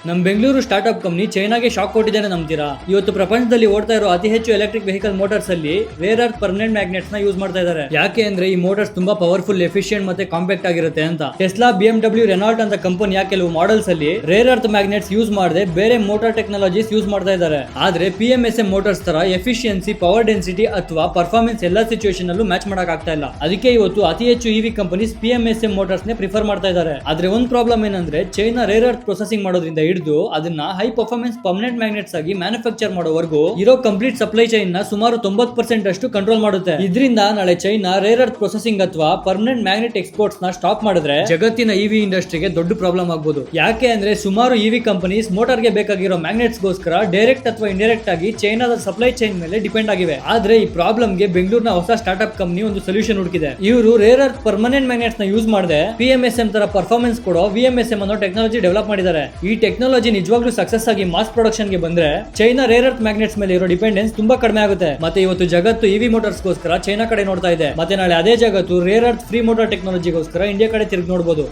ನಮ್ಮ Bengaluru startup company ಚೈನಾಗೆ shock ಕೊಟ್ಟಿದ್ದೇನೆ ನಂಬ್ತೀರಾ? ಇವತ್ತು ಪ್ರಪಂಚದಲ್ಲಿ ಓಡ್ತಾ ಇರೋ ಅತಿ ಹೆಚ್ಚು ಎಲೆಕ್ಟ್ರಿಕ್ ವೆಹಿಕಲ್ ಮೋಟರ್ಸ್ ಅಲ್ಲಿ ರೇರ್ ಅರ್ತ್ ಪರ್ಮನೆಂಟ್ ಮ್ಯಾಗ್ನೆಟ್ಸ್ ನ ಯೂಸ್ ಮಾಡ್ತಾ ಇದ್ದಾರೆ. ಯಾಕೆ ಅಂದ್ರೆ ಈ ಮೋಟರ್ಸ್ ತುಂಬಾ ಪವರ್ಫುಲ್, ಎಫಿಷಿಯಂಟ್ ಮತ್ತೆ ಕಾಂಪ್ಯಾಕ್ಟ್ ಆಗಿರುತ್ತೆ ಅಂತ. ಟೆಸ್ಲಾ, BMW, ರೆನಾಲ್ಟ್ ಅಂತ ಕಂಪನಿಯ ಕೆಲವು ಮಾಡೆಲ್ಸ್ ಅಲ್ಲಿ ರೇರ್ ಅರ್ತ್ ಮ್ಯಾಗ್ನೆಟ್ಸ್ ಯೂಸ್ ಮಾಡದೆ ಬೇರೆ ಮೋಟಾರ್ ಟೆಕ್ನಾಲಜೀಸ್ ಯೂಸ್ ಮಾಡ್ತಾ ಇದ್ದಾರೆ. ಆದ್ರೆ PMSM ಮೋಟರ್ಸ್ ತರ ಎಫಿಷಿಯನ್ಸಿ, ಪವರ್ ಡೆನ್ಸಿಟಿ ಅಥವಾ ಪರ್ಫಾರ್ಮೆನ್ಸ್ ಎಲ್ಲಾ ಸಿಚುವೇಶನ್ ಅಲ್ಲೂ ಮ್ಯಾಚ್ ಮಾಡಕ್ ಆಗ್ತಾ ಇಲ್ಲ. ಅದಕ್ಕೆ ಇವತ್ತು ಅತಿ ಹೆಚ್ಚು EV ಕಂಪನೀಸ್ PMSM ಮೋಟರ್ಸ್ ನೇ ಪ್ರಿಫರ್ ಮಾಡ್ತಾ ಇದ್ದಾರೆ. ಆದ್ರೆ ಒಂದು ಪ್ರಾಬ್ಲಮ್ ಏನಂದ್ರೆ ಚೈನಾ ರೇರ್ ಅರ್ತ್ ಪ್ರೊಸೆಸಿಂಗ್ ಮಾಡೋದ್ರಿಂದ ಹಿಡಿದು ಅದನ್ನ ಹೈ ಪರ್ಫಾರ್ಮೆನ್ಸ್ ಪರ್ಮನೆಂಟ್ ಮ್ಯಾಗ್ನೆಟ್ಸ್ ಆಗಿ ಮ್ಯಾನುಫ್ಯಾಕ್ಚರ್ ಮಾಡೋವರೆಗೂ ಇರೋ ಕಂಪ್ಲೀಟ್ ಸಪ್ಲೈ ಚೈನ್ ನ ಸುಮಾರು 90% ಅಷ್ಟು ಕಂಟ್ರೋಲ್ ಮಾಡುತ್ತೆ. ಇದರಿಂದ ನಾಳೆ ಚೈನಾ ರೇರ್ ಅರ್ತ್ ಪ್ರೊಸೆಸಿಂಗ್ ಅಥವಾ ಪರ್ಮನೆಂಟ್ ಮ್ಯಾಗ್ನೆಟ್ ಎಕ್ಸ್ಪೋರ್ಟ್ಸ್ ನ ಸ್ಟಾಪ್ ಮಾಡಿದ್ರೆ ಜಗತ್ತಿನ EV ಇಂಡಸ್ಟ್ರಿಗೆ ದೊಡ್ಡ ಪ್ರಾಬ್ಲಮ್ ಆಗಬಹುದು. ಯಾಕೆ ಅಂದ್ರೆ ಸುಮಾರು EV ಕಂಪನೀಸ್ ಮೋಟಾರ್ ಗೆ ಬೇಕಾಗಿರೋ ಮ್ಯಾಗ್ನೆಟ್ಸ್ ಗೋಸ್ಕರ ಡೈರೆಕ್ಟ್ ಅಥವಾ ಇಂಡೈರೆಕ್ಟ್ ಆಗಿ ಚೈನಾದ ಸಪ್ಲೈ ಚೈನ್ ಮೇಲೆ ಡಿಪೆಂಡ್ ಆಗಿವೆ. ಆದ್ರೆ ಈ ಪ್ರಾಬ್ಲಮ್ ಗೆ ಬೆಂಗಳೂರಿನ ಹೊಸ ಸ್ಟಾರ್ಟ್ಅಪ್ ಕಂಪನಿ ಒಂದು ಸೊಲ್ಯೂಷನ್ ಹುಡುಕಿದೆ. ಇವರು ರೇರ್ ಅರ್ತ್ ಪರ್ಮನೆಂಟ್ ಮ್ಯಾಗ್ನೆಟ್ಸ್ ನ ಯೂಸ್ ಮಾಡದೆ PMSM ತರ ಪರ್ಫಾರ್ಮೆನ್ಸ್ ಕೊಡೋ VMSM ಅನ್ನೋ ಟೆಕ್ನಾಲಜಿ ಡೆವಲಪ್ ಮಾಡಿದ್ದಾರೆ. ಈ ಟೆಕ್ನಾಲಜಿ ನಿಜವಾಗ್ಲೂ ಸಕ್ಸಸ್ ಆಗಿ ಮಾಸ್ ಪ್ರೊಡಕ್ಷನ್ ಗೆ ಬಂದ್ರೆ ಚೈನಾ ರೇರ್ ಅರ್ತ್ ಮ್ಯಾಗ್ನೆಟ್ಸ್ ಮೇಲೆ ಇರೋ ಡಿಪೆಂಡೆನ್ಸ್ ತುಂಬಾ ಕಡಿಮೆ ಆಗುತ್ತೆ. ಮತ್ತೆ ಇವತ್ತು ಜಗತ್ತು EV ಮೋಟಾರ್ಸ್ ಗೋಸ್ಕರ ಚೈನಾ ಕಡೆ ನೋಡ್ತಾ ಇದೆ. ಮತ್ತೆ ನಾಳೆ ಅದೇ ಜಗತ್ತು ರೇರ್ ಅರ್ತ್ ಫ್ರೀ ಮೋಟಾರ್ ಟೆಕ್ನಾಲಜಿಗೋಸ್ಕರ ಇಂಡಿಯಾ ಕಡೆ ತಿರುಗಿ ನೋಡಬಹುದು.